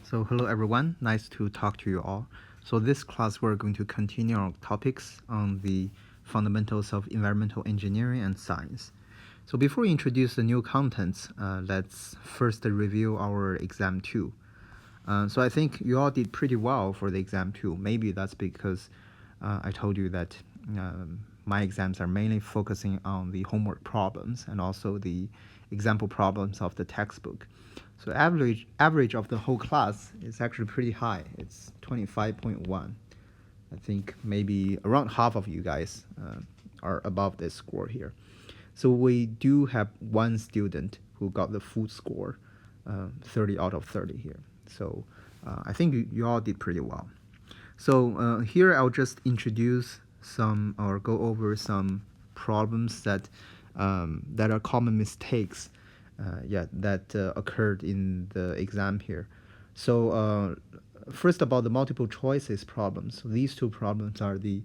So hello everyone, nice to talk to you all. So this class we're going to continue our topics on the fundamentals of environmental engineering and science. So before we introduce the new contents, let's first review our exam 2. So I think you all did pretty well for the exam 2. Maybe that's because I told you that my exams are mainly focusing on the homework problems and also the example problems of the textbook. So average of the whole class is actually pretty high. It's 25.1. I think maybe around half of you guys are above this score here. So we do have one student who got the full score, 30 out of 30 here. So I think you all did pretty well. So here I'll just introduce some or go over some problems that are common mistakes that occurred in the exam here. So first about the multiple choices problems. So these two problems are the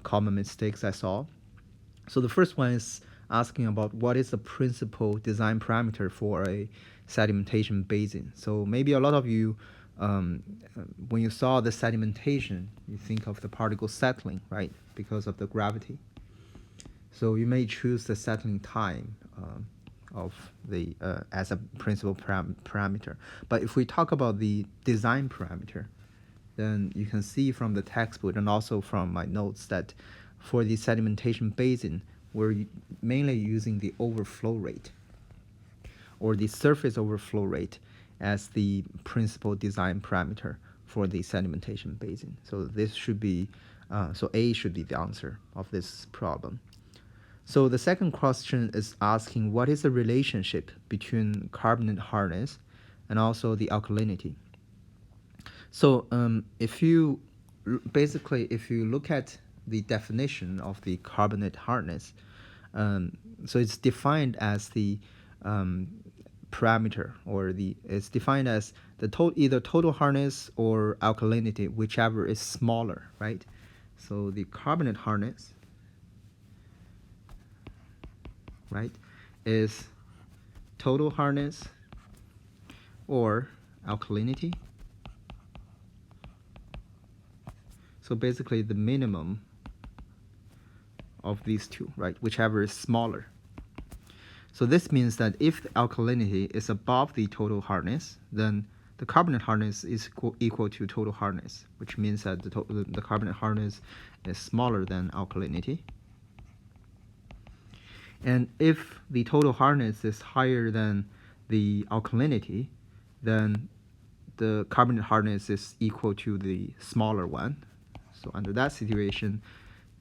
common mistakes I saw. So the first one is asking about what is the principal design parameter for a sedimentation basin. So maybe a lot of you, when you saw the sedimentation, you think of the particle settling, right, because of the gravity. So you may choose the settling time of the as a principal parameter. But if we talk about the design parameter, then you can see from the textbook and also from my notes that for the sedimentation basin, we're mainly using the overflow rate or the surface overflow rate as the principal design parameter for the sedimentation basin. So this should be, so A should be the answer of this problem. So the second question is asking what is the relationship between carbonate hardness and also the alkalinity. So if you look at the definition of the carbonate hardness, so it's defined as the parameter, or it's defined as the either total hardness or alkalinity, whichever is smaller, right? So the carbonate hardness, right, is total hardness or alkalinity. So basically the minimum of these two, right, whichever is smaller. So this means that if the alkalinity is above the total hardness, then the carbonate hardness is equal to total hardness, which means that the carbonate hardness is smaller than alkalinity. And if the total hardness is higher than the alkalinity, then the carbonate hardness is equal to the smaller one. So under that situation,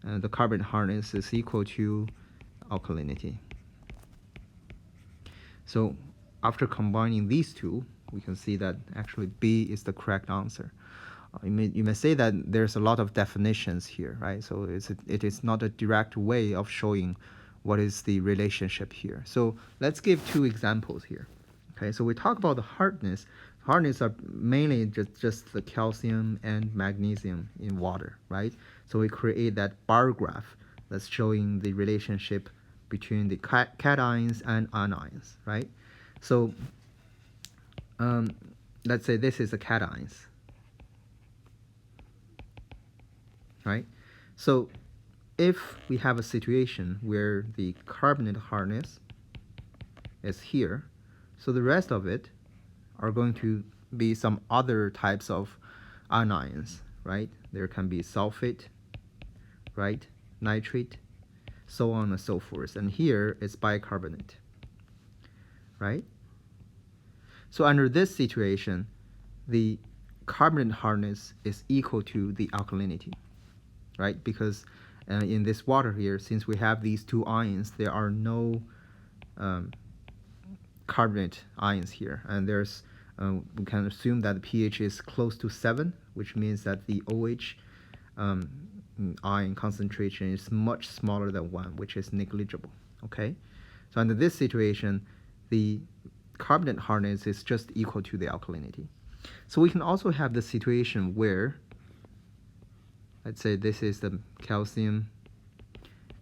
the carbonate hardness is equal to alkalinity. So after combining these two, we can see that actually B is the correct answer. You may say that there's a lot of definitions here, right? So it is not a direct way of showing what is the relationship here. So let's give two examples here. Okay, so we talk about the hardness. Hardness are mainly just the calcium and magnesium in water, right? So we create that bar graph that's showing the relationship between the cations and anions, right? So let's say this is the cations, right? So if we have a situation where the carbonate hardness is here, so the rest of it are going to be some other types of anions, right? There can be sulfate, right? Nitrate, so on and so forth. And here it's bicarbonate, right? So under this situation, the carbonate hardness is equal to the alkalinity, right? Because in this water here, since we have these two ions, there are no carbonate ions here, and there's we can assume that the pH is close to 7, which means that the OH ion concentration is much smaller than 1, which is negligible. Okay, so under this situation, the carbonate hardness is just equal to the alkalinity. So we can also have the situation where, let's say this is the calcium,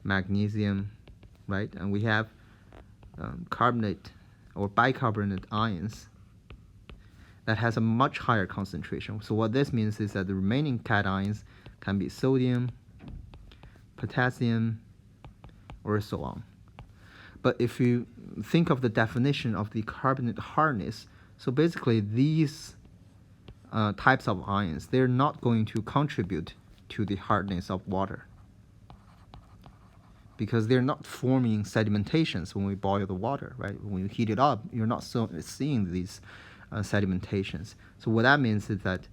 magnesium, right, and we have carbonate or bicarbonate ions that has a much higher concentration. So what this means is that the remaining cations can be sodium, potassium, or so on. But if you think of the definition of the carbonate hardness, so basically these types of ions, they're not going to contribute to the hardness of water because they're not forming sedimentations when we boil the water, right? When you heat it up, you're not seeing these sedimentations. So what that means is that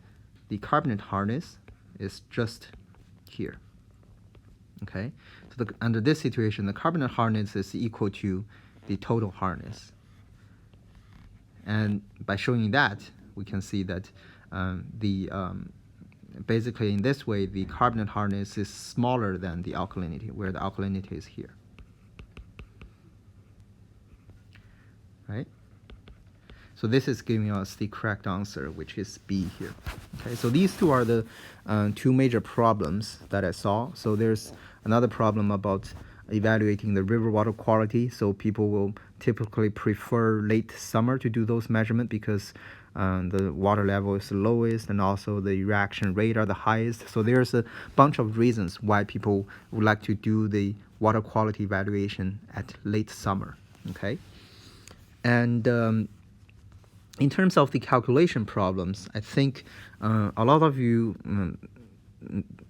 the carbonate hardness is just here. Okay, so under this situation, the carbonate hardness is equal to the total hardness. And by showing that, we can see that basically in this way, the carbonate hardness is smaller than the alkalinity, where the alkalinity is here. Right? So this is giving us the correct answer, which is B here. Okay, so these two are the two major problems that I saw. So there's another problem about evaluating the river water quality. So people will typically prefer late summer to do those measurements because the water level is the lowest and also the reaction rate are the highest. So there's a bunch of reasons why people would like to do the water quality evaluation at late summer. Okay, and in terms of the calculation problems, I think a lot of you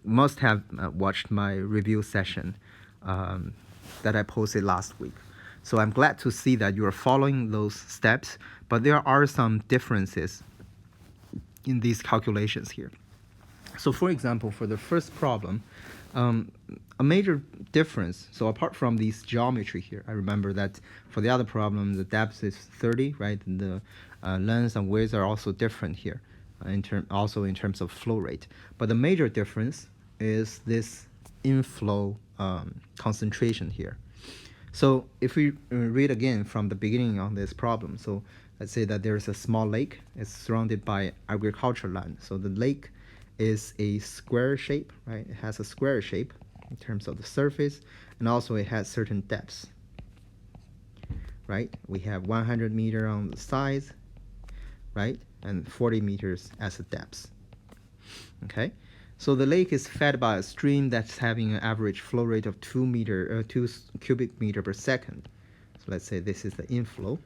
must have watched my review session that I posted last week. So I'm glad to see that you are following those steps, but there are some differences in these calculations here. So for example, for the first problem, a major difference, so apart from this geometry here, I remember that for the other problem, the depth is 30, right? And the length and width are also different here, also in terms of flow rate. But the major difference is this inflow concentration here. So if we read again from the beginning on this problem, so let's say that there's a small lake. It's surrounded by agricultural land. So the lake is a square shape, right? It has a square shape in terms of the surface, and also it has certain depths, right? We have 100 meter on the sides, right? And 40 meters as a depth. Okay, so the lake is fed by a stream that's having an average flow rate of 2 cubic meter per second. So let's say this is the inflow,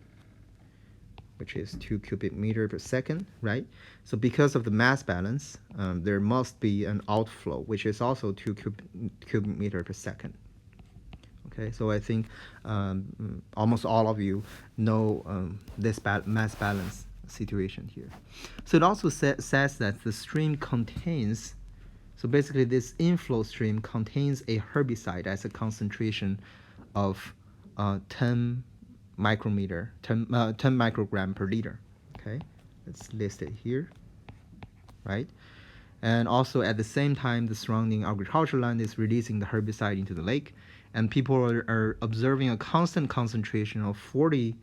which is 2 cubic meter per second, right? So because of the mass balance, there must be an outflow, which is also 2 cubic meter per second. Okay, so I think almost all of you know this mass balance situation here. So it also says that the stream contains, so basically this inflow stream contains a herbicide as a concentration of 10 microgram per liter. Okay, it's listed here, right? And also at the same time, the surrounding agricultural land is releasing the herbicide into the lake, and people are observing a constant concentration of 40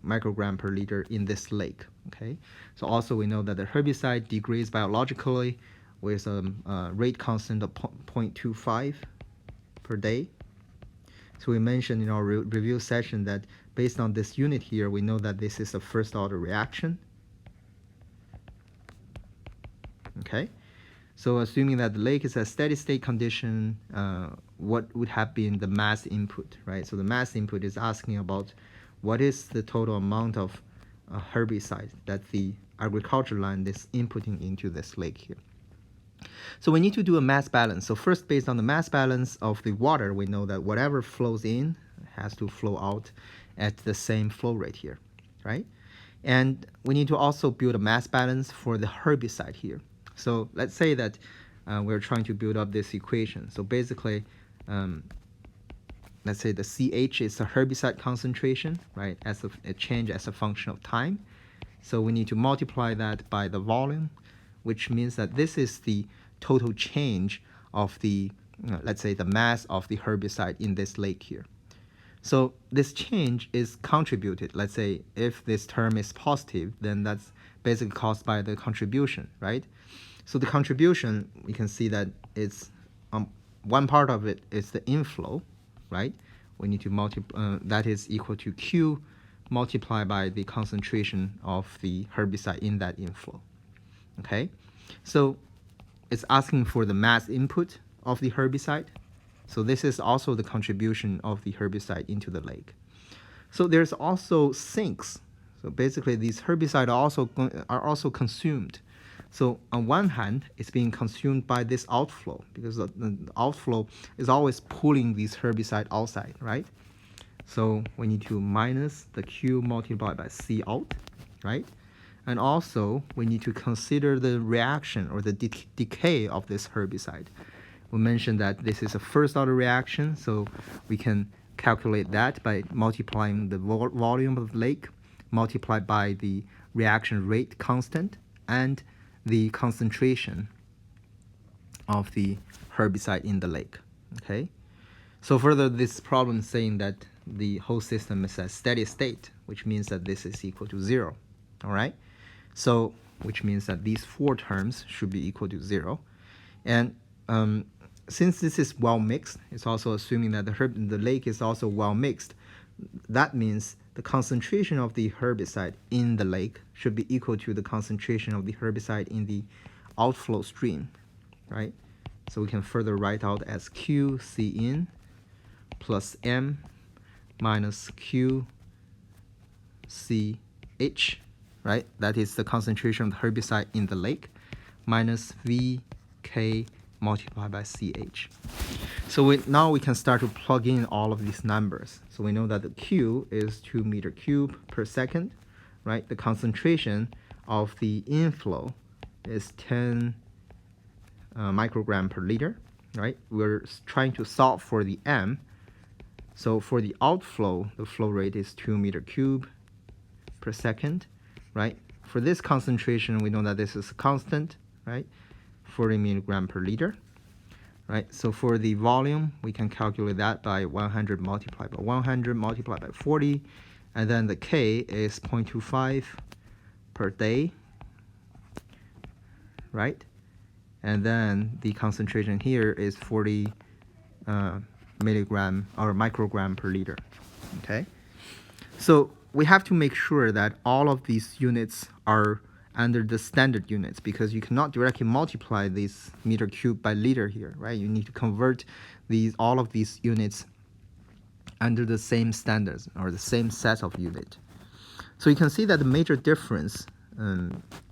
microgram per liter in this lake. Okay, so also we know that the herbicide degrades biologically with a rate constant of 0.25 per day. So we mentioned in our review session that based on this unit here, we know that this is a first order reaction. Okay, so assuming that the lake is a steady state condition, what would have been the mass input, right? So the mass input is asking about what is the total amount of herbicide that the agricultural land is inputting into this lake here. So we need to do a mass balance. So first, based on the mass balance of the water, we know that whatever flows in has to flow out at the same flow rate here, right? And we need to also build a mass balance for the herbicide here. So let's say that we're trying to build up this equation. So basically, let's say the CH is the herbicide concentration, right, as a change as a function of time. So we need to multiply that by the volume, which means that this is the total change of the, let's say, the mass of the herbicide in this lake here. So this change is contributed. Let's say if this term is positive, then that's basically caused by the contribution, right? So the contribution, we can see that it's one part of it is the inflow, right? We need to multiply, that is equal to Q multiplied by the concentration of the herbicide in that inflow. Okay, so it's asking for the mass input of the herbicide. So this is also the contribution of the herbicide into the lake. So there's also sinks. So basically these herbicides are also consumed. So on one hand, it's being consumed by this outflow because the outflow is always pulling these herbicide outside, right? So we need to minus the Q multiplied by C out, right? And also we need to consider the reaction or the decay of this herbicide. We mentioned that this is a first order reaction, so we can calculate that by multiplying the volume of the lake multiplied by the reaction rate constant and the concentration of the herbicide in the lake. Okay, so further, this problem is saying that the whole system is at steady state, which means that this is equal to 0. All right, so which means that these 4 terms should be equal to 0. And since this is well mixed, it's also assuming that the lake is also well mixed. That means the concentration of the herbicide in the lake should be equal to the concentration of the herbicide in the outflow stream, right? So we can further write out as Q C in plus M minus Q C H, right? That is the concentration of the herbicide in the lake minus VK multiplied by CH. So now we can start to plug in all of these numbers. So we know that the Q is 2 meter cube per second, right? The concentration of the inflow is 10 microgram per liter, right? We're trying to solve for the M. So for the outflow, the flow rate is 2 meter cube per second, right? For this concentration, we know that this is constant, right? 40 milligram per liter, right? So for the volume, we can calculate that by 100 multiplied by 100 multiplied by 40, and then the K is 0.25 per day, right? And then the concentration here is 40 milligram or microgram per liter, okay? So we have to make sure that all of these units are under the standard units, because you cannot directly multiply these meter cube by liter here, right? You need to convert all of these units under the same standards or the same set of unit. So you can see that the major difference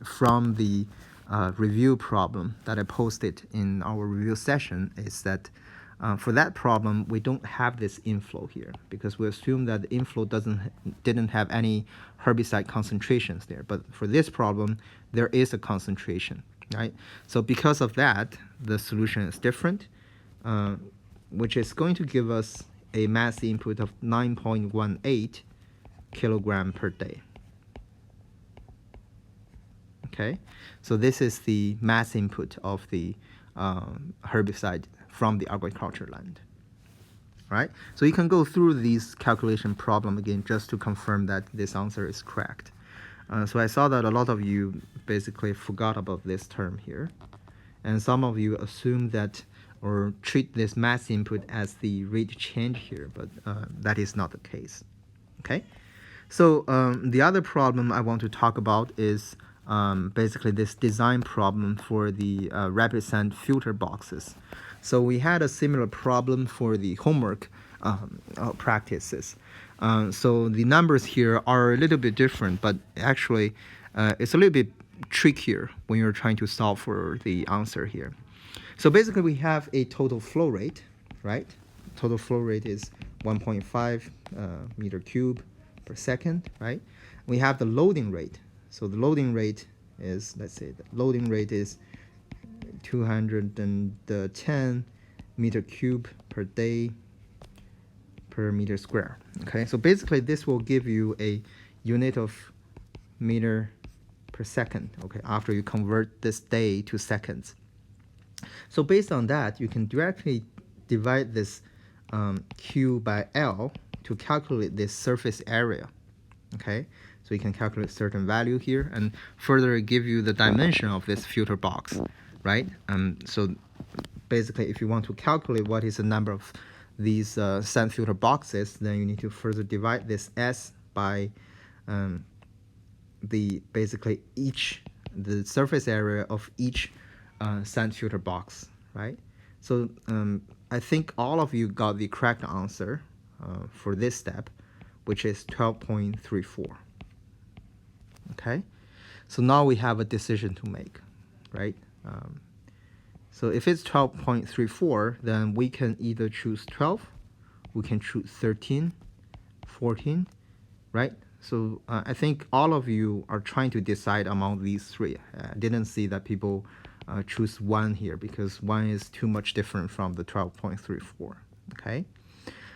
from the review problem that I posted in our review session is that for that problem, we don't have this inflow here because we assume that the inflow didn't have any herbicide concentrations there. But for this problem, there is a concentration, right? So because of that, the solution is different, which is going to give us a mass input of 9.18 kilogram per day. Okay, so this is the mass input of the herbicide from the agriculture land, right? So you can go through these calculation problem again just to confirm that this answer is correct. So I saw that a lot of you basically forgot about this term here, and some of you assume that or treat this mass input as the rate change here, but that is not the case. Okay, so the other problem I want to talk about is basically this design problem for the rapid sand filter boxes. So we had a similar problem for the homework practices. So the numbers here are a little bit different, but actually it's a little bit trickier when you're trying to solve for the answer here. So basically we have a total flow rate, right? Total flow rate is 1.5 meter cube per second, right? We have the loading rate. So the loading rate is, let's say the loading rate is 210 meter cube per day per meter square. Okay, so basically this will give you a unit of meter per second, okay, after you convert this day to seconds. So based on that, you can directly divide this Q by L to calculate this surface area. Okay, so you can calculate certain value here and further give you the dimension of this filter box, right? So basically, if you want to calculate what is the number of these sand filter boxes, then you need to further divide this S by basically the surface area of each sand filter box, right? So I think all of you got the correct answer for this step, which is 12.34. Okay, so now we have a decision to make, right? So if it's 12.34, then we can either choose 12, we can choose 13, 14, right? So I think all of you are trying to decide among these three. I didn't see that people choose 1 here because 1 is too much different from the 12.34, okay?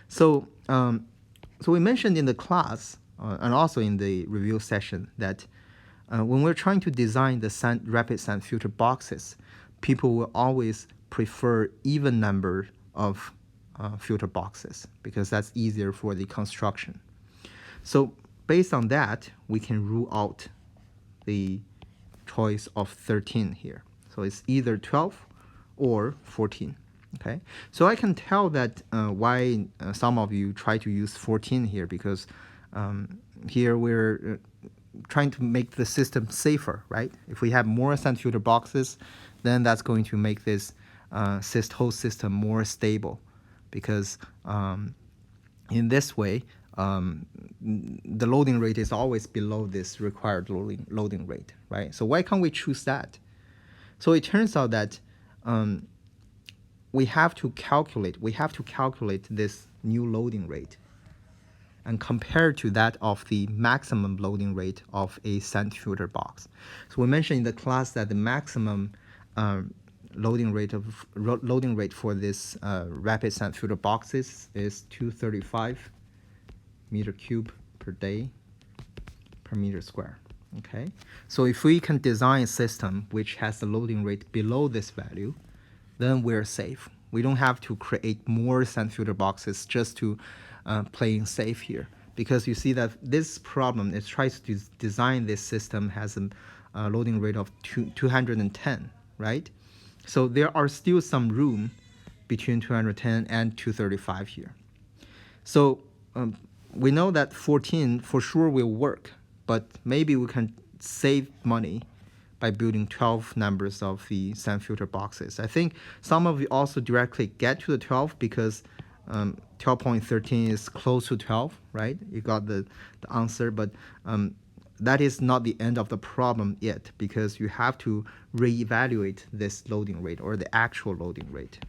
So, so we mentioned in the class and also in the review session that when we're trying to design the rapid sand filter boxes, people will always prefer even number of filter boxes because that's easier for the construction. So based on that, we can rule out the choice of 13 here. So it's either 12 or 14. Okay, so I can tell that why some of you try to use 14 here because here we're trying to make the system safer, right? If we have more sand filter boxes, then that's going to make this whole system more stable because in this way, the loading rate is always below this required loading rate, right? So why can't we choose that? So it turns out that we have to calculate this new loading rate and compare to that of the maximum loading rate of a sand filter box. So we mentioned in the class that the maximum loading rate for this rapid sand filter boxes is 235 meter cube per day per meter square. Okay, so if we can design a system which has the loading rate below this value, then we're safe. We don't have to create more sand filter boxes just to playing safe here. Because you see that this problem, it tries to design this system has a loading rate of 210, right? So there are still some room between 210 and 235 here. So we know that 14 for sure will work, but maybe we can save money by building 12 numbers of the sand filter boxes. I think some of you also directly get to the 12 because 12.13 is close to 12, right? You got the answer, but that is not the end of the problem yet because you have to reevaluate this loading rate or the actual loading rate.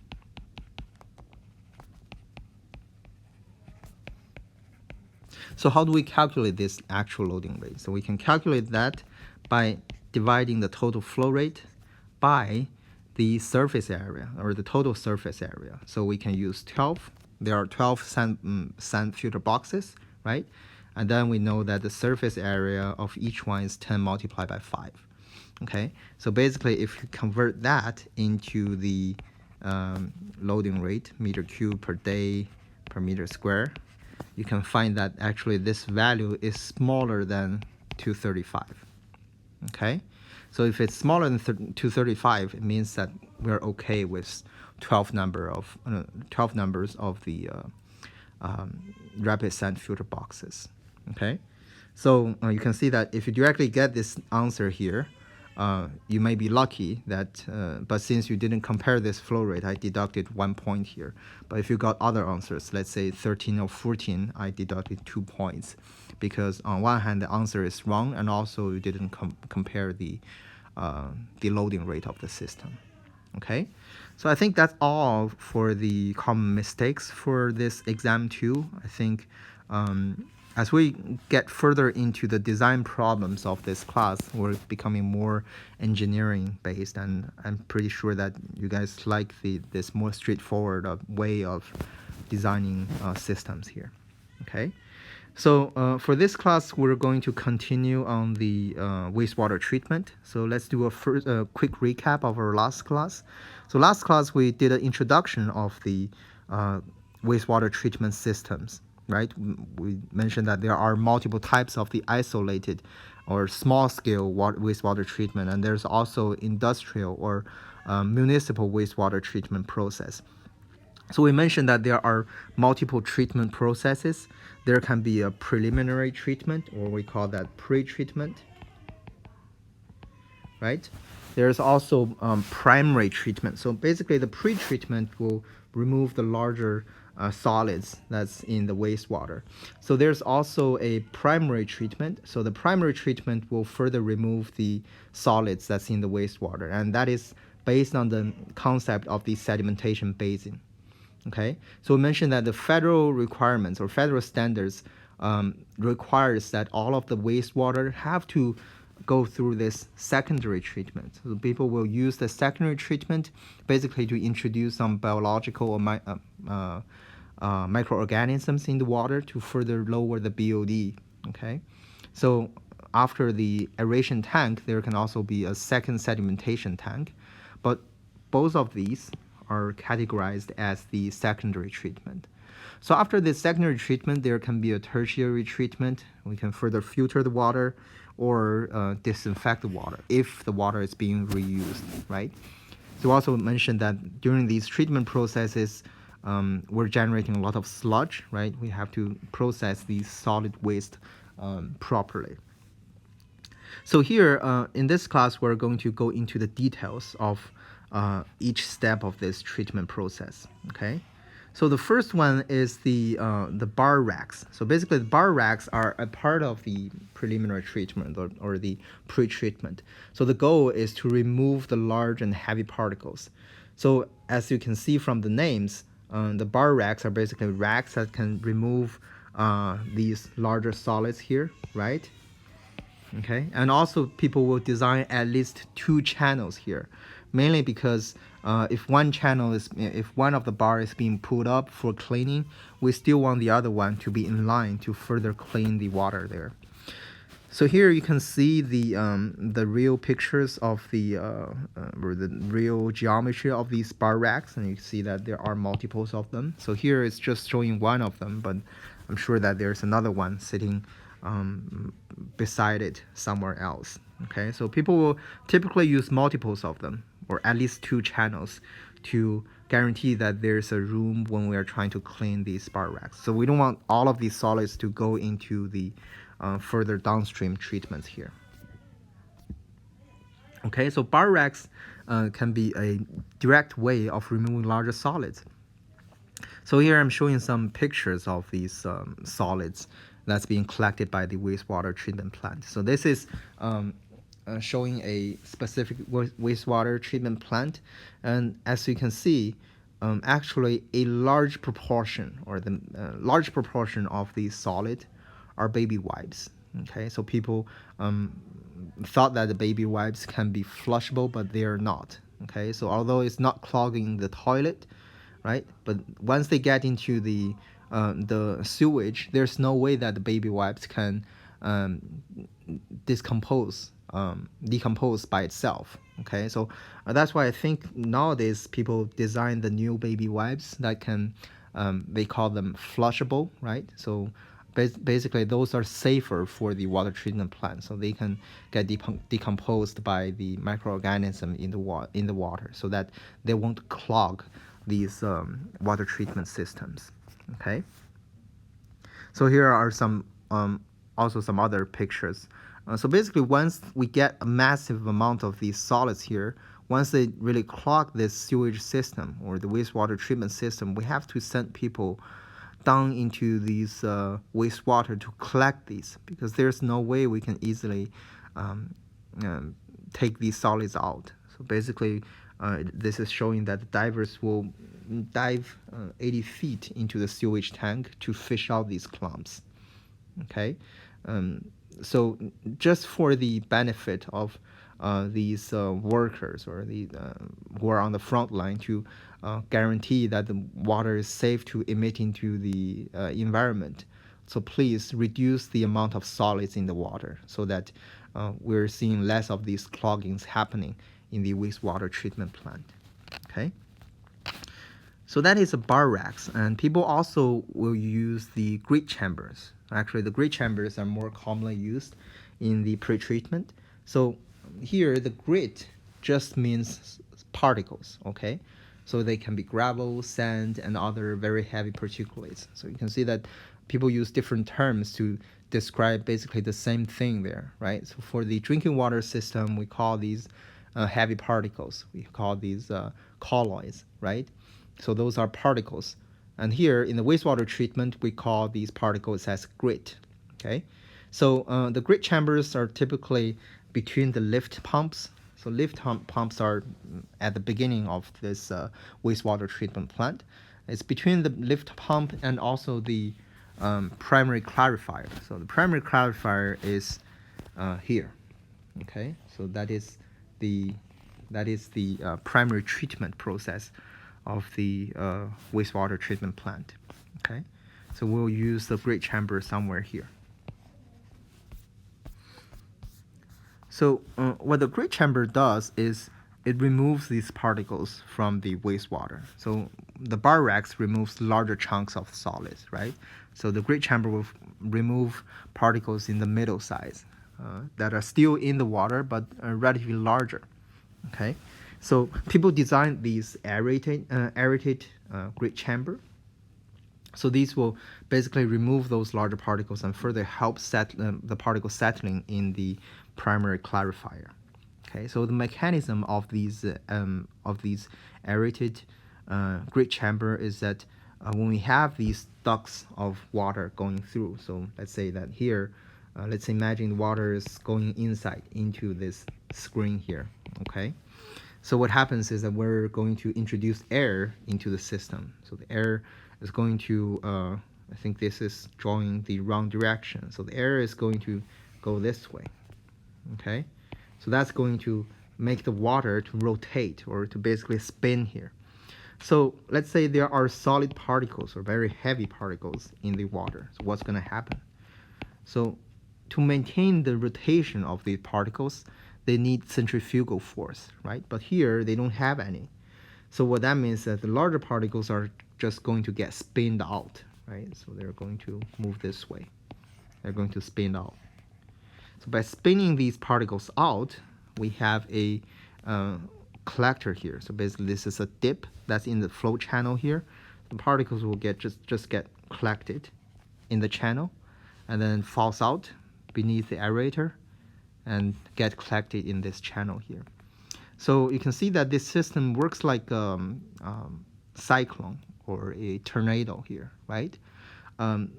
So how do we calculate this actual loading rate? So we can calculate that by dividing the total flow rate by the surface area or the total surface area. So we can use 12. There are 12 sand filter boxes, right? And then we know that the surface area of each one is 10 multiplied by 5. Okay, so basically if you convert that into the loading rate, meter cube per day per meter square, you can find that actually this value is smaller than 235. Okay, so if it's smaller than 235, it means that we're okay with 12 numbers of the rapid sand filter boxes. Okay, so you can see that if you directly get this answer here, you may be lucky that, but since you didn't compare this flow rate, I deducted 1 point here. But if you got other answers, let's say 13 or 14, I deducted 2 points, because on one hand the answer is wrong, and also you didn't compare the loading rate of the system. Okay, so I think that's all for the common mistakes for this exam 2. I think as we get further into the design problems of this class, we're becoming more engineering based, and I'm pretty sure that you guys like this more straightforward way of designing systems here. Okay, so for this class, we're going to continue on the wastewater treatment. So let's do a quick recap of our last class. So last class, we did an introduction of the wastewater treatment systems, right? We mentioned that there are multiple types of the isolated or small-scale wastewater treatment, and there's also industrial or municipal wastewater treatment process. So we mentioned that there are multiple treatment processes there can be a preliminary treatment, or we call that pre-treatment, right? There's also primary treatment. So basically the pre-treatment will remove the larger solids that's in the wastewater. So there's also a primary treatment. So the primary treatment will further remove the solids that's in the wastewater, and that is based on the concept of the sedimentation basin. Okay, so we mentioned that the federal requirements or federal standards requires that all of the wastewater have to go through this secondary treatment. So people will use the secondary treatment basically to introduce some biological or microorganisms in the water to further lower the BOD. Okay, so after the aeration tank, there can also be a second sedimentation tank, but both of these are categorized as the secondary treatment. So after the secondary treatment, there can be a tertiary treatment. We can further filter the water or disinfect the water if the water is being reused, right? So also mentioned that during these treatment processes, we're generating a lot of sludge, right? We have to process these solid waste properly. So here in this class, we're going to go into the details of each step of this treatment process, okay? So the first one is the bar racks. So basically, the bar racks are a part of the preliminary treatment or the pre-treatment. So the goal is to remove the large and heavy particles. So as you can see from the names, the bar racks are basically racks that can remove these larger solids here, right? Okay, and also people will design at least 2 channels here, mainly because if one of the bar is being pulled up for cleaning, we still want the other one to be in line to further clean the water there. So here you can see the real pictures of the or the real geometry of these bar racks, and you can see that there are multiples of them. So here it's just showing one of them, but I'm sure that there's another one sitting beside it somewhere else. Okay, so people will typically use multiples of them, or at least 2 channels, to guarantee that there's a room when we are trying to clean these bar racks. So we don't want all of these solids to go into the further downstream treatments here. Okay, so bar racks can be a direct way of removing larger solids. So here I'm showing some pictures of these solids that's being collected by the wastewater treatment plant. So this is showing a specific wastewater treatment plant, and as you can see, actually a large proportion or the large proportion of these solid are baby wipes. Okay, so people thought that the baby wipes can be flushable, but they are not. Okay, so although it's not clogging the toilet, right, but once they get into the sewage, there's no way that the baby wipes can decompose by itself. Okay, so that's why I think nowadays people design the new baby wipes that can they call them flushable, right? So basically those are safer for the water treatment plant, so they can get decomposed by the microorganism in the water, so that they won't clog these water treatment systems. Okay, so here are some also some other pictures. So basically, once we get a massive amount of these solids here, once they really clog this sewage system or the wastewater treatment system, we have to send people down into these wastewater to collect these, because there's no way we can easily take these solids out. So basically, this is showing that the divers will dive 80 feet into the sewage tank to fish out these clumps. Okay, so just for the benefit of these workers or the who are on the front line to guarantee that the water is safe to emit into the environment. So please reduce the amount of solids in the water so that we're seeing less of these cloggings happening in the wastewater treatment plant. Okay. So that is the bar racks, and people also will use the grit chambers. Actually, the grit chambers are more commonly used in the pretreatment. So here, the grit just means particles, okay? So they can be gravel, sand, and other very heavy particulates. So you can see that people use different terms to describe basically the same thing there, right? So for the drinking water system, we call these heavy particles. We call these colloids, right? So those are particles. And here in the wastewater treatment, we call these particles as grit, okay? So the grit chambers are typically between the lift pumps. So lift pumps are at the beginning of this wastewater treatment plant. It's between the lift pump and also the primary clarifier. So the primary clarifier is here, okay? So that is the primary treatment process of the wastewater treatment plant, okay? So we'll use the grit chamber somewhere here. So what the grit chamber does is it removes these particles from the wastewater. So the bar racks removes larger chunks of solids, right? So the grit chamber will remove particles in the middle size that are still in the water but are relatively larger, okay? So people designed these aerated grit chamber. So these will basically remove those larger particles and further help the particle settling in the primary clarifier. Okay, so the mechanism of these aerated grit chamber is that when we have these ducts of water going through, so let's say that here, let's imagine the water is going inside into this screen here, okay? So what happens is that we're going to introduce air into the system. So the air is going to, I think this is drawing the wrong direction. So the air is going to go this way, okay? So that's going to make the water to rotate or to basically spin here. So let's say there are solid particles or very heavy particles in the water. So what's going to happen? So to maintain the rotation of these particles, they need centrifugal force, right? But here they don't have any. So what that means is that the larger particles are just going to get spinned out, right? So they're going to move this way. They're going to spin out. So by spinning these particles out, we have a collector here. So basically this is a dip that's in the flow channel here. The particles will just get collected in the channel and then falls out beneath the aerator and get collected in this channel here. So you can see that this system works like a cyclone or a tornado here, right?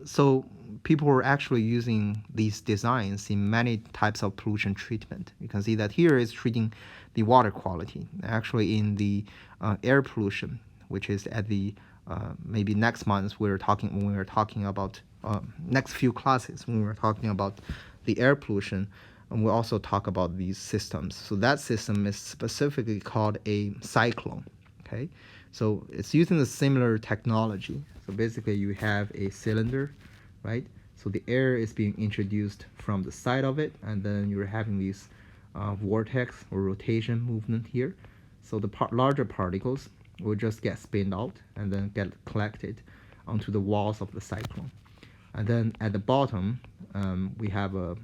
So people were actually using these designs in many types of pollution treatment. You can see that here is treating the water quality. Actually in the air pollution, which is at the maybe next month when we're talking about next few classes when we're talking about the air pollution, and we'll also talk about these systems. So that system is specifically called a cyclone, okay? So it's using a similar technology. So basically you have a cylinder, right? So the air is being introduced from the side of it, and then you're having these vortex or rotation movement here. So the larger particles will just get spinned out and then get collected onto the walls of the cyclone. And then at the bottom, we have a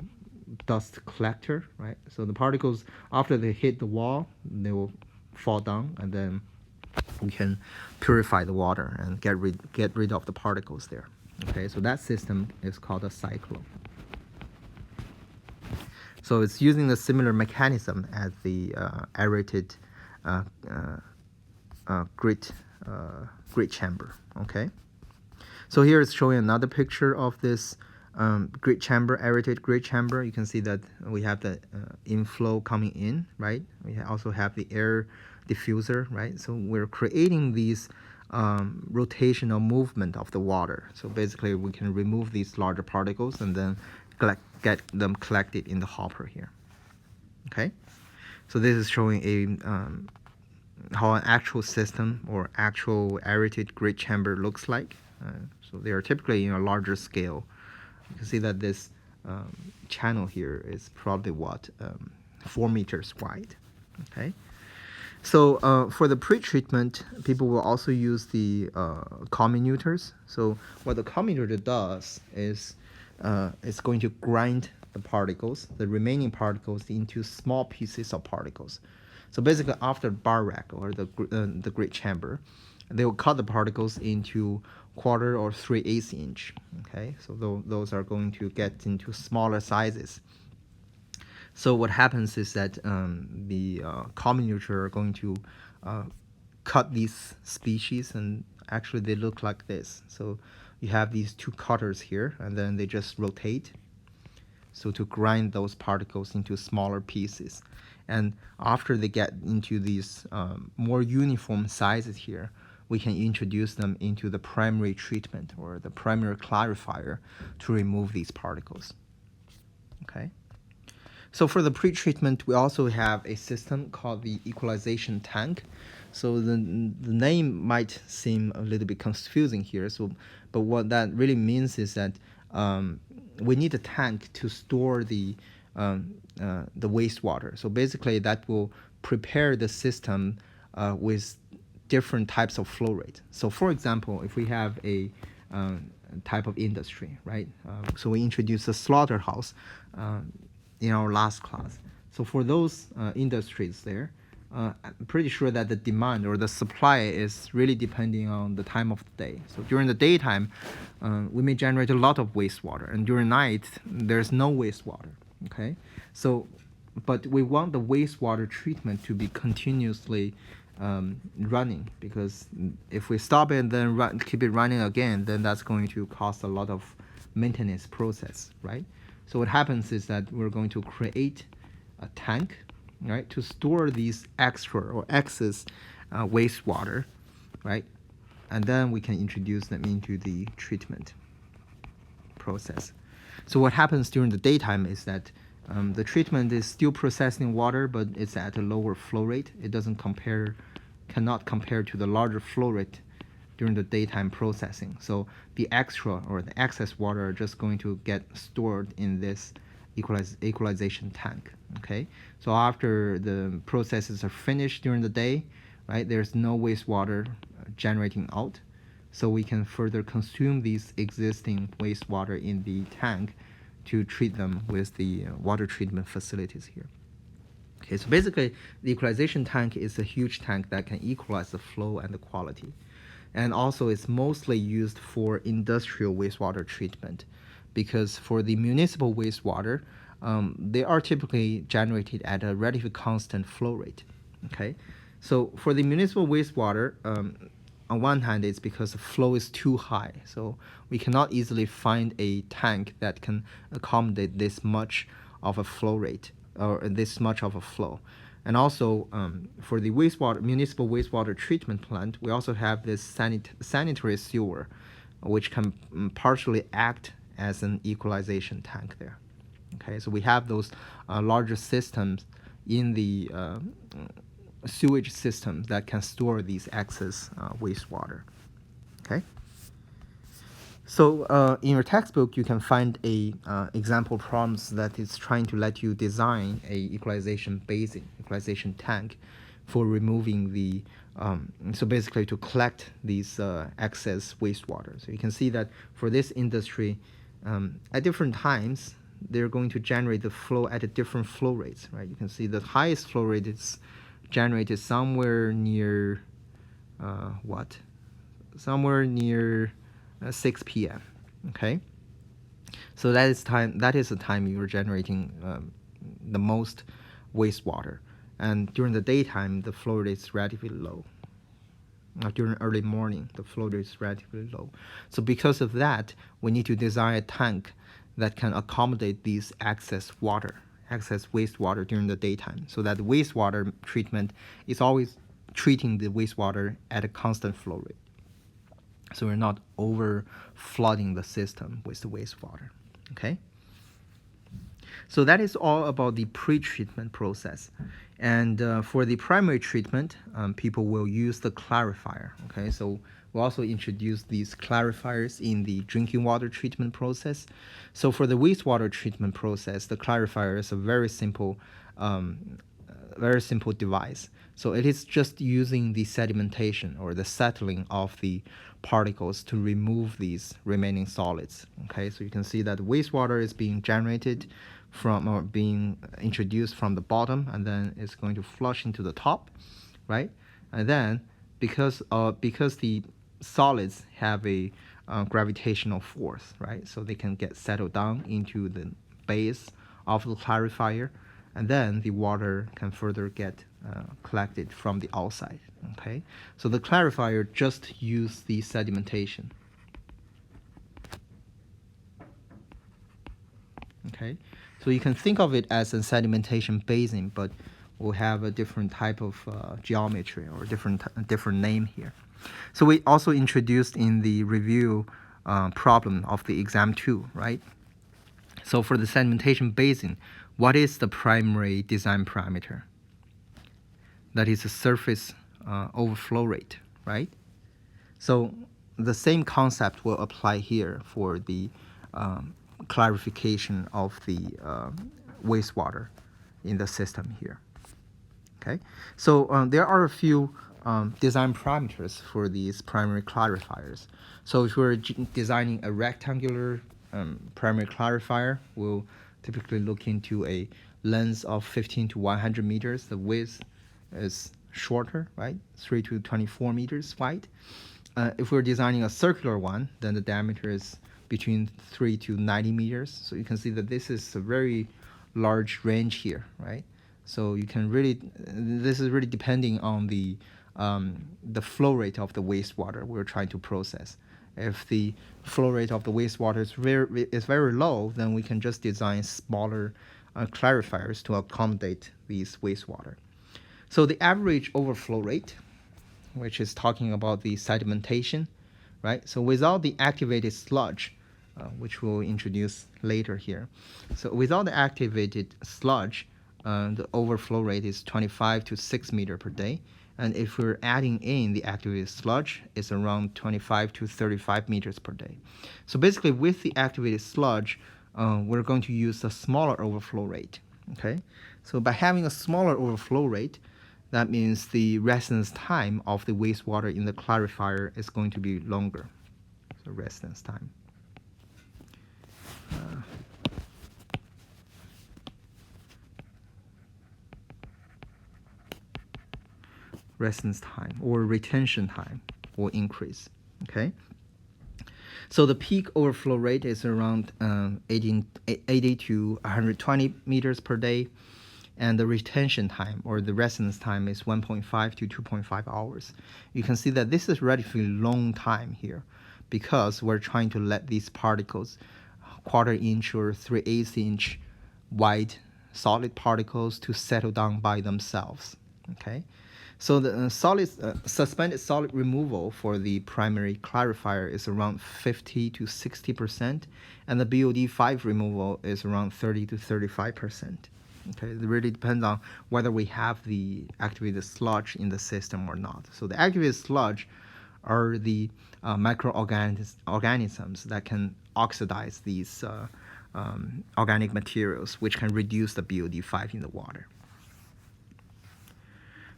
dust collector, right? So the particles, after they hit the wall, they will fall down, and then we can purify the water and get rid of the particles there. Okay, so that system is called a cyclone. So it's using a similar mechanism as the aerated grit chamber. Okay, so here it's showing another picture of this grit chamber, aerated grit chamber. You can see that we have the inflow coming in, right? We also have the air diffuser, right? So we're creating these rotational movement of the water. So basically we can remove these larger particles and then get them collected in the hopper here. Okay, so this is showing a how an actual system or actual aerated grit chamber looks like. So they are typically in a larger scale. You can see that this channel here is probably 4 meters wide. Okay, so for the pre-treatment, people will also use the comminutors. So what the comminutor does is it's going to grind the particles, the remaining particles, into small pieces of particles. So basically, after bar rack or the grit chamber, they will cut the particles into 1/4 or 3/8 inch. Okay, so those are going to get into smaller sizes. So what happens is that the comminutor are going to cut these species, and actually they look like this. So you have these two cutters here, and then they just rotate, so to grind those particles into smaller pieces. And after they get into these more uniform sizes here, we can introduce them into the primary treatment or the primary clarifier to remove these particles. Okay. So for the pretreatment, we also have a system called the Equalization Tank. So the name might seem a little bit confusing here. But what that really means is that we need a tank to store the wastewater. So basically, that will prepare the system with different types of flow rate. So for example, if we have a type of industry, right? So we introduced a slaughterhouse in our last class. So for those industries there, I'm pretty sure that the demand or the supply is really depending on the time of the day. So during the daytime, we may generate a lot of wastewater, and during night, there's no wastewater, okay? So, but we want the wastewater treatment to be continuously running, because if we stop it and then keep it running again, then that's going to cost a lot of maintenance process, right? So what happens is that we're going to create a tank, right, to store these extra or excess wastewater, right? And then we can introduce them into the treatment process. So what happens during the daytime is that the treatment is still processing water, but it's at a lower flow rate. It cannot compare to the larger flow rate during the daytime processing. So the extra or the excess water are just going to get stored in this equalization tank. Okay, so after the processes are finished during the day, right, there's no wastewater generating out, so we can further consume these existing wastewater in the tank to treat them with the water treatment facilities here. Okay, so basically the equalization tank is a huge tank that can equalize the flow and the quality, and also it's mostly used for industrial wastewater treatment, because for the municipal wastewater, they are typically generated at a relatively constant flow rate. Okay, so for the municipal wastewater, on one hand, it's because the flow is too high, so we cannot easily find a tank that can accommodate this much of a flow rate or this much of a flow. And also, for the municipal wastewater treatment plant, we also have this sanitary sewer, which can partially act as an equalization tank there. Okay, so we have those larger systems in the sewage systems that can store these excess wastewater. Okay. So in your textbook, you can find a example problems that is trying to let you design a equalization basin, equalization tank, for removing the so basically to collect these excess wastewater. So you can see that for this industry, at different times, they're going to generate the flow at a different flow rates, right? You can see the highest flow rate is generated somewhere near somewhere near 6 p.m. Okay, so that is the time you're generating the most wastewater, and during the daytime the flow rate is relatively low. During early morning the flow rate is relatively low. So because of that, we need to design a tank that can accommodate these excess wastewater during the daytime, so that wastewater treatment is always treating the wastewater at a constant flow rate, so we're not over flooding the system with the wastewater. Okay, so that is all about the pre-treatment process. And for the primary treatment, people will use the clarifier. Okay, so we also introduced these clarifiers in the drinking water treatment process. So for the wastewater treatment process, the clarifier is a very simple device. So it is just using the sedimentation or the settling of the particles to remove these remaining solids. Okay, so you can see that wastewater is being generated from or being introduced from the bottom, and then it's going to flush into the top, right? And then because the solids have a gravitational force, right? So they can get settled down into the base of the clarifier, and then the water can further get collected from the outside. Okay, so the clarifier just use the sedimentation. Okay, so you can think of it as a sedimentation basin, but we'll have a different type of geometry or different name here. So we also introduced in the review problem of the exam 2, right? So for the sedimentation basin, what is the primary design parameter? That is the surface overflow rate, right? So the same concept will apply here for the clarification of the wastewater in the system here. Okay, so there are a few design parameters for these primary clarifiers. So if we're designing a rectangular primary clarifier, we'll typically look into a length of 15 to 100 meters. The width is shorter, right? 3 to 24 meters wide. If we're designing a circular one, then the diameter is between 3 to 90 meters. So you can see that this is a very large range here, right? So you can really, this is really depending on the flow rate of the wastewater we're trying to process. If the flow rate of the wastewater is very low, then we can just design smaller clarifiers to accommodate these wastewater. So the average overflow rate, which is talking about the sedimentation, right? So without the activated sludge, which we'll introduce later here. So without the activated sludge, the overflow rate is 25 to 6 meters per day. And if we're adding in the activated sludge, it's around 25 to 35 meters per day. So basically with the activated sludge, we're going to use a smaller overflow rate, okay? So by having a smaller overflow rate, that means the residence time of the wastewater in the clarifier is going to be longer. So residence time. Residence time or retention time will increase, okay? So the peak overflow rate is around 80 to 120 meters per day, and the retention time or the residence time is 1.5 to 2.5 hours. You can see that this is relatively long time here because we're trying to let these particles, 1/4 inch or 3/8 inch wide solid particles, to settle down by themselves, okay? So the suspended solid removal for the primary clarifier is around 50 to 60%, and the BOD5 removal is around 30 to 35%. Okay, it really depends on whether we have the activated sludge in the system or not. So the activated sludge are the microorganisms that can oxidize these organic materials, which can reduce the BOD5 in the water.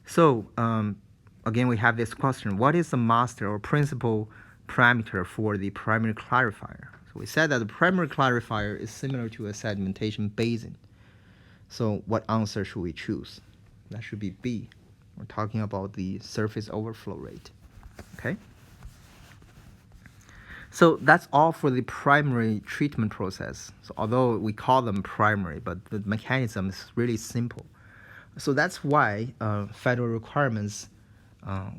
So again, we have this question: what is the master or principal parameter for the primary clarifier? So we said that the primary clarifier is similar to a sedimentation basin. So what answer should we choose? That should be B. We're talking about the surface overflow rate. Okay. So that's all for the primary treatment process. So although we call them primary, but the mechanism is really simple. So that's why federal requirements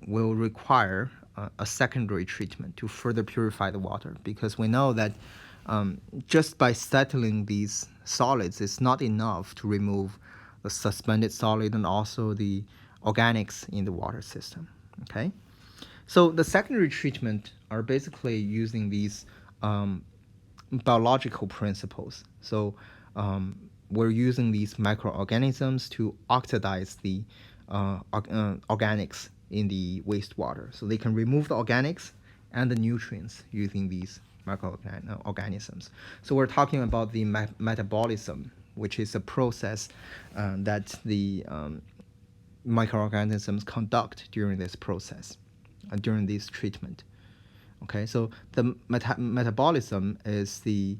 will require a secondary treatment to further purify the water, because we know that just by settling these solids is not enough to remove the suspended solid and also the organics in the water system, okay? So the secondary treatment are basically using these biological principles. So we're using these microorganisms to oxidize the organics in the wastewater. So they can remove the organics and the nutrients using these microorganisms. So we're talking about the metabolism, which is a process that the microorganisms conduct during this process, during this treatment. Okay, so the metabolism is the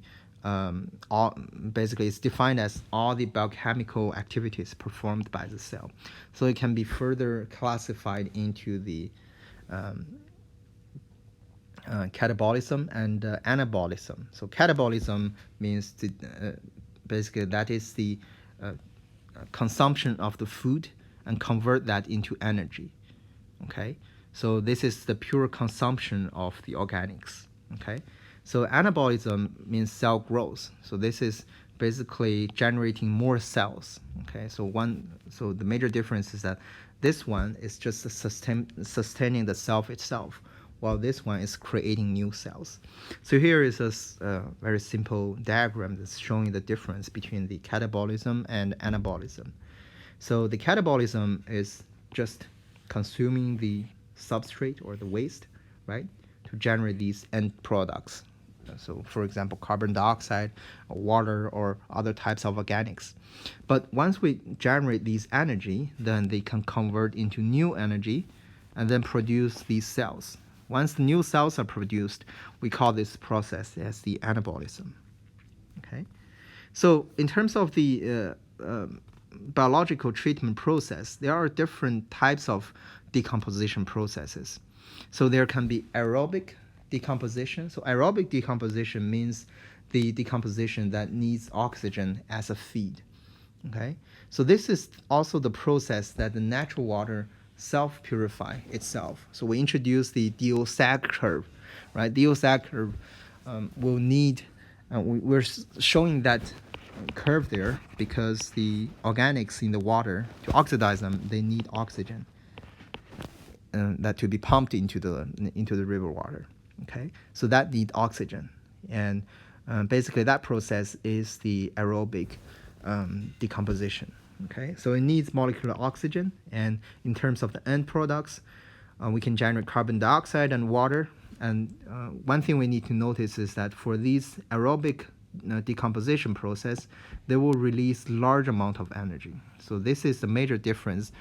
basically it's defined as all the biochemical activities performed by the cell. So it can be further classified into the catabolism and anabolism. So catabolism means basically that is the consumption of the food and convert that into energy. Okay, so this is the pure consumption of the organics. Okay, so anabolism means cell growth. So this is basically generating more cells. Okay, so the major difference is that this one is just sustaining the cell itself, while this one is creating new cells. So here is a very simple diagram that's showing the difference between the catabolism and anabolism. So the catabolism is just consuming the substrate or the waste, right, to generate these end products. So for example, carbon dioxide, or water, or other types of organics. But once we generate these energy, then they can convert into new energy and then produce these cells. Once the new cells are produced, we call this process as the anabolism. Okay, so in terms of the biological treatment process, there are different types of decomposition processes. So there can be aerobic decomposition. So aerobic decomposition means the decomposition that needs oxygen as a feed. Okay, so this is also the process that the natural water self-purify itself. So we introduce the DO Sag curve, right? DO Sag curve will need, we're showing that curve there because the organics in the water, to oxidize them, they need oxygen, that to be pumped into the river water. Okay, so that need oxygen, and basically that process is the aerobic decomposition. Okay, so it needs molecular oxygen, and in terms of the end products, we can generate carbon dioxide and water. And one thing we need to notice is that for these aerobic decomposition process, they will release large amount of energy. So this is the major difference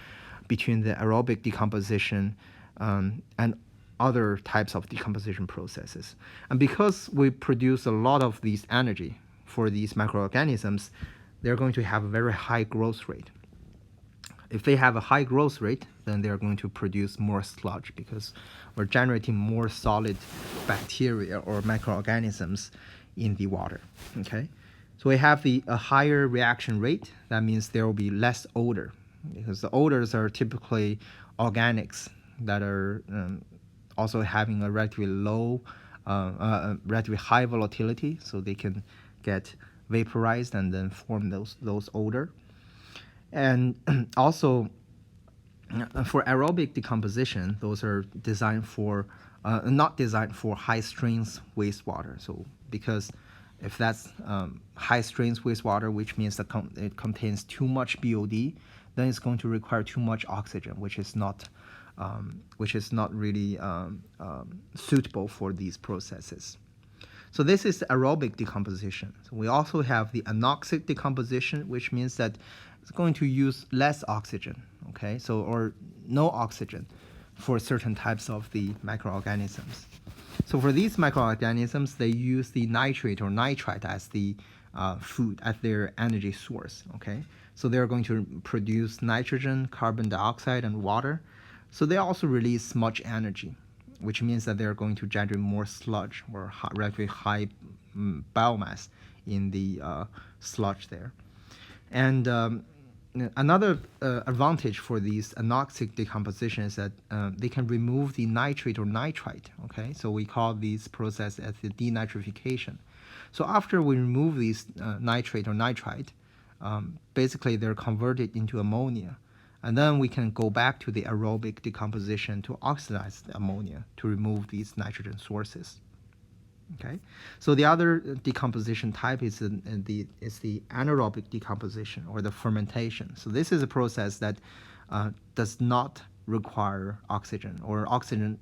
between the aerobic decomposition and other types of decomposition processes. And because we produce a lot of these energy for these microorganisms, they're going to have a very high growth rate. If they have a high growth rate, then they're going to produce more sludge because we're generating more solid bacteria or microorganisms in the water. Okay, so we have a higher reaction rate. That means there will be less odor, because the odors are typically organics that are also having a relatively low, relatively high volatility, so they can get vaporized and then form those odor. And also for aerobic decomposition, those are designed for not designed for high strength wastewater. So because if that's high strength wastewater, which means that it contains too much BOD, then it's going to require too much oxygen, which is not really suitable for these processes. So this is aerobic decomposition. So we also have the anoxic decomposition, which means that it's going to use less oxygen, okay? So, or no oxygen for certain types of the microorganisms. So for these microorganisms, they use the nitrate or nitrite as the food, as their energy source, okay? So they're going to produce nitrogen, carbon dioxide, and water. So they also release much energy, which means that they're going to generate more sludge or relatively high biomass in the sludge there. And another advantage for these anoxic decomposition is that they can remove the nitrate or nitrite. Okay, so we call this process as the denitrification. So after we remove these nitrate or nitrite, basically they're converted into ammonia. And then we can go back to the aerobic decomposition to oxidize the ammonia to remove these nitrogen sources. Okay, so the other decomposition type is the anaerobic decomposition or the fermentation. So this is a process that does not require oxygen, or oxygen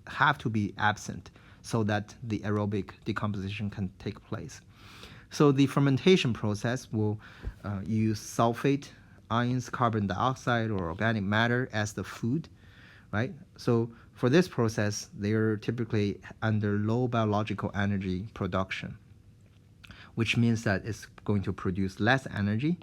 have to be absent so that the aerobic decomposition can take place. So the fermentation process will use sulfate, ions, carbon dioxide, or organic matter as the food, right? So for this process, they are typically under low biological energy production, which means that it's going to produce less energy,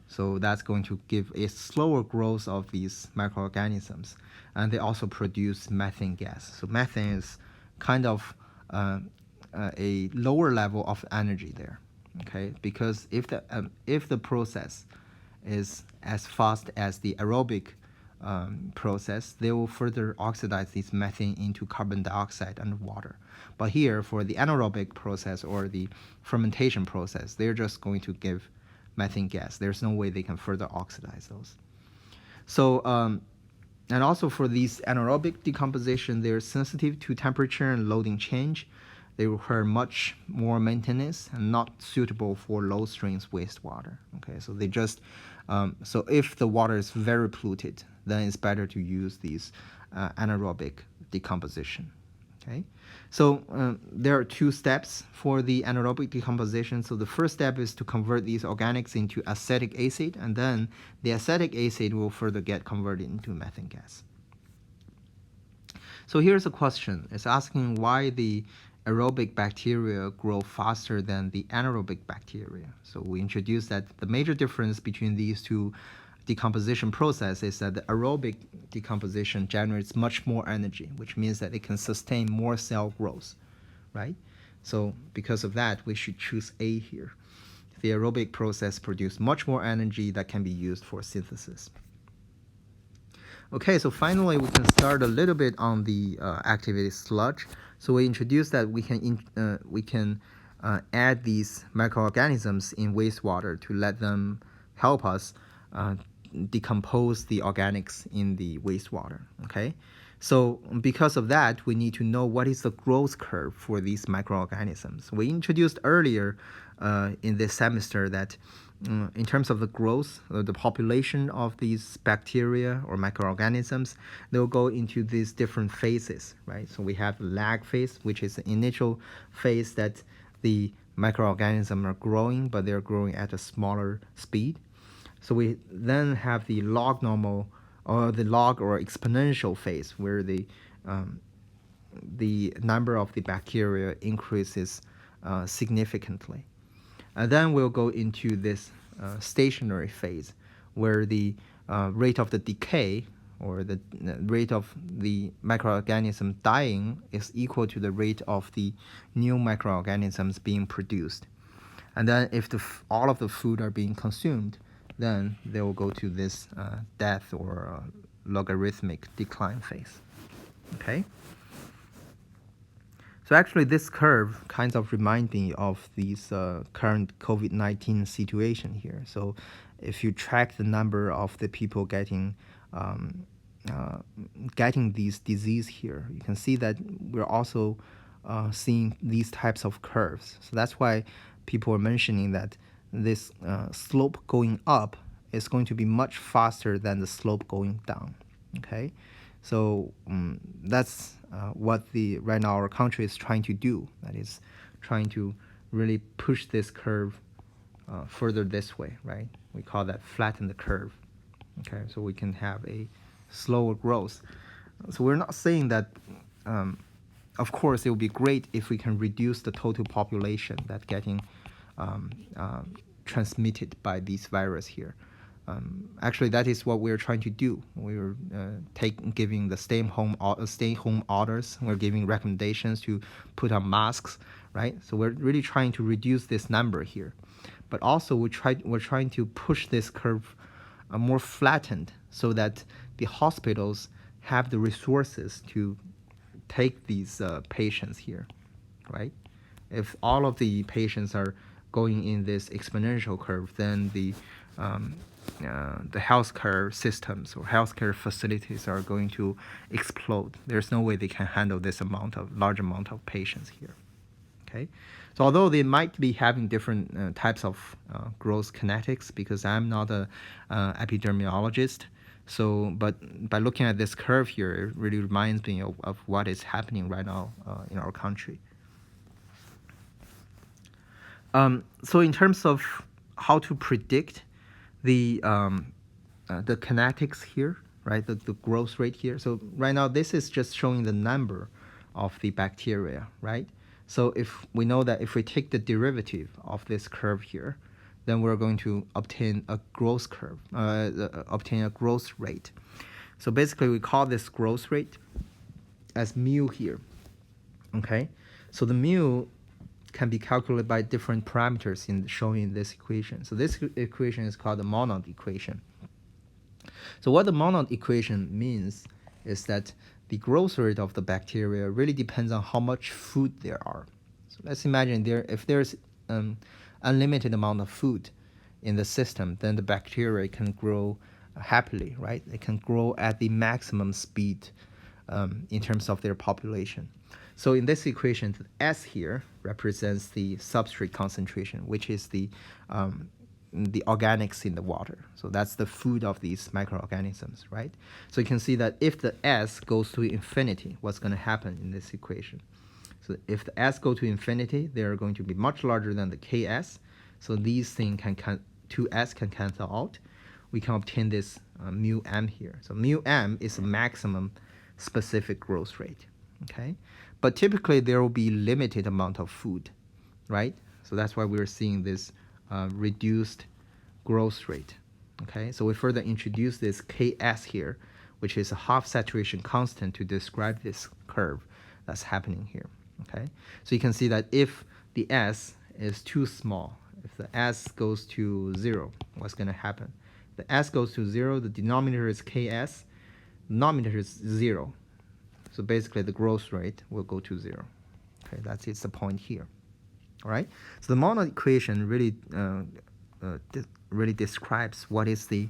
So that's going to give a slower growth of these microorganisms. And they also produce methane gas. So methane is kind of a lower level of energy there, okay? Because if the process is as fast as the aerobic process, they will further oxidize this methane into carbon dioxide and water. But here, for the anaerobic process or the fermentation process, they're just going to give methane gas. There's no way they can further oxidize those. So, and also for these anaerobic decomposition, they're sensitive to temperature and loading change. They require much more maintenance and not suitable for low strength wastewater. Okay, so they just, so if the water is very polluted, then it's better to use these anaerobic decomposition. Okay, so there are two steps for the anaerobic decomposition. So the first step is to convert these organics into acetic acid, and then the acetic acid will further get converted into methane gas. So here's a question. It's asking why the aerobic bacteria grow faster than the anaerobic bacteria. So we introduced that the major difference between these two decomposition process is that the aerobic decomposition generates much more energy, which means that it can sustain more cell growth, right? So because of that, we should choose A here. The aerobic process produces much more energy that can be used for synthesis. Okay, so finally we can start a little bit on the activated sludge. So we introduced that we can add these microorganisms in wastewater to let them help us decompose the organics in the wastewater. Okay, so because of that, we need to know what is the growth curve for these microorganisms. We introduced earlier in this semester that in terms of the growth, the population of these bacteria or microorganisms, they'll go into these different phases, right? So we have the lag phase, which is the initial phase that the microorganisms are growing, but they're growing at a smaller speed. So we then have the log normal or the log or exponential phase where the number of the bacteria increases significantly. And then we'll go into this stationary phase where the rate of the decay or the rate of the microorganism dying is equal to the rate of the new microorganisms being produced. And then if all of the food are being consumed, then they will go to this death or logarithmic decline phase. Okay? So actually this curve kind of reminds me of these current COVID-19 situation here. So if you track the number of the people getting these disease here, you can see that we're also seeing these types of curves. So that's why people are mentioning that this slope going up is going to be much faster than the slope going down. Okay, so that's what right now our country is trying to do. That is trying to really push this curve further this way, right? We call that flatten the curve. Okay, so we can have a slower growth. So we're not saying that. Of course, it would be great if we can reduce the total population that's getting transmitted by this virus here. Actually, that is what we're trying to do. We're giving the stay-home orders. We're giving recommendations to put on masks, right? So we're really trying to reduce this number here. But also, we're trying to push this curve more flattened so that the hospitals have the resources to take these patients here, right? If all of the patients are going in this exponential curve, then the healthcare systems or healthcare facilities are going to explode. There's no way they can handle this large amount of patients here. Okay, so although they might be having different types of growth kinetics, because I'm not a epidemiologist, so but by looking at this curve here, it really reminds me of what is happening right now in our country. So in terms of how to predict the kinetics here, right, the growth rate here. So right now this is just showing the number of the bacteria, right? So if we know that if we take the derivative of this curve here, then we're going to obtain a growth curve, obtain a growth rate. So basically, we call this growth rate as mu here. Okay, so the mu can be calculated by different parameters shown in this equation. So this equation is called the Monod equation. So what the Monod equation means is that the growth rate of the bacteria really depends on how much food there are. So let's imagine if there's unlimited amount of food in the system, then the bacteria can grow happily, right? They can grow at the maximum speed in terms of their population. So in this equation, the S here represents the substrate concentration, which is the organics in the water. So that's the food of these microorganisms, right? So you can see that if the S goes to infinity, what's going to happen in this equation? So if the S go to infinity, they're going to be much larger than the Ks. So these things two S can cancel out. We can obtain this mu m here. So mu m is a maximum specific growth rate, okay? But typically there will be limited amount of food, right? So that's why we're seeing this reduced growth rate, okay? So we further introduce this Ks here, which is a half saturation constant to describe this curve that's happening here, okay? So you can see that if the S is too small, if the S goes to 0, what's going to happen? The S goes to 0, the denominator is Ks, denominator is 0. So basically the growth rate will go to 0. Okay, that's the point here. All right. So the Monod equation really really describes what is the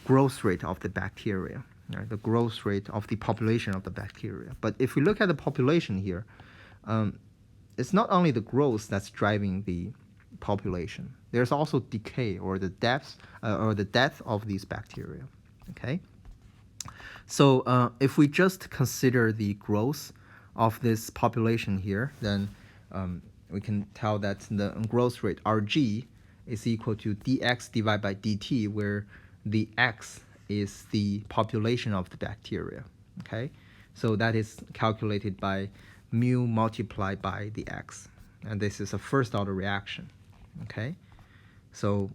growth rate of the bacteria, right? The growth rate of the population of the bacteria. But if we look at the population here, it's not only the growth that's driving the population. There's also decay or the death of these bacteria. Okay. So if we just consider the growth of this population here, then we can tell that the growth rate Rg is equal to dx divided by dt, where the x is the population of the bacteria. Okay, so that is calculated by mu multiplied by the x, and this is a first order reaction. Okay, so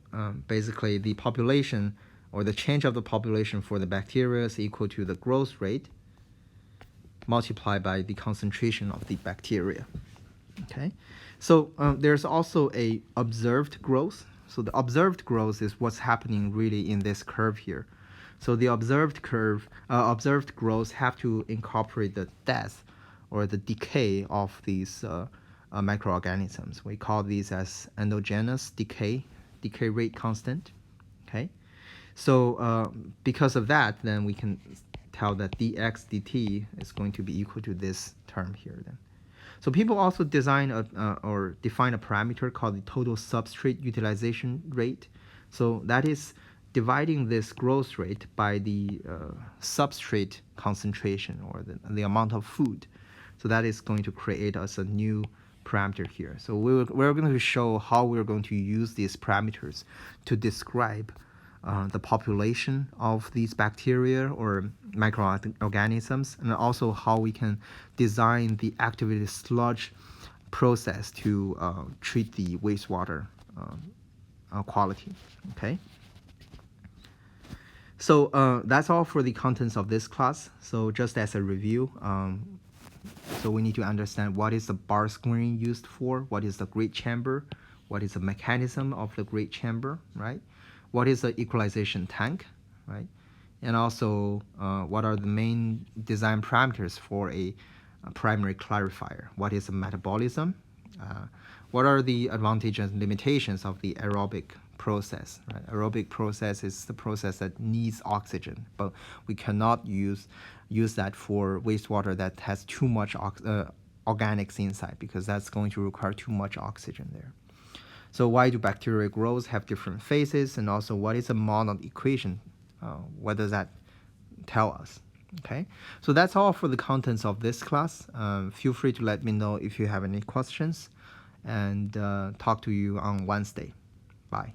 basically the population or the change of the population for the bacteria is equal to the growth rate multiplied by the concentration of the bacteria. Okay, so there's also a observed growth. So the observed growth is what's happening really in this curve here. So the observed growth have to incorporate the death or the decay of these microorganisms. We call these as endogenous decay rate constant. Okay, so because of that, then we can tell that dx dt is going to be equal to this term here then. So people also design or define a parameter called the total substrate utilization rate. So that is dividing this growth rate by the substrate concentration or the amount of food. So that is going to create us a new parameter here. So we're going to show how we're going to use these parameters to describe the population of these bacteria or microorganisms, and also how we can design the activated sludge process to treat the wastewater quality. Okay. So that's all for the contents of this class. So just as a review, so we need to understand what is the bar screen used for, what is the grid chamber, what is the mechanism of the grid chamber, right? What is the equalization tank, right? And also, what are the main design parameters for a primary clarifier? What is the metabolism? What are the advantages and limitations of the aerobic process? Right? Aerobic process is the process that needs oxygen, but we cannot use that for wastewater that has too much organics inside, because that's going to require too much oxygen there. So why do bacterial growths have different phases, and also what is a Monod equation? What does that tell us? Okay, so that's all for the contents of this class. Feel free to let me know if you have any questions, and talk to you on Wednesday. Bye.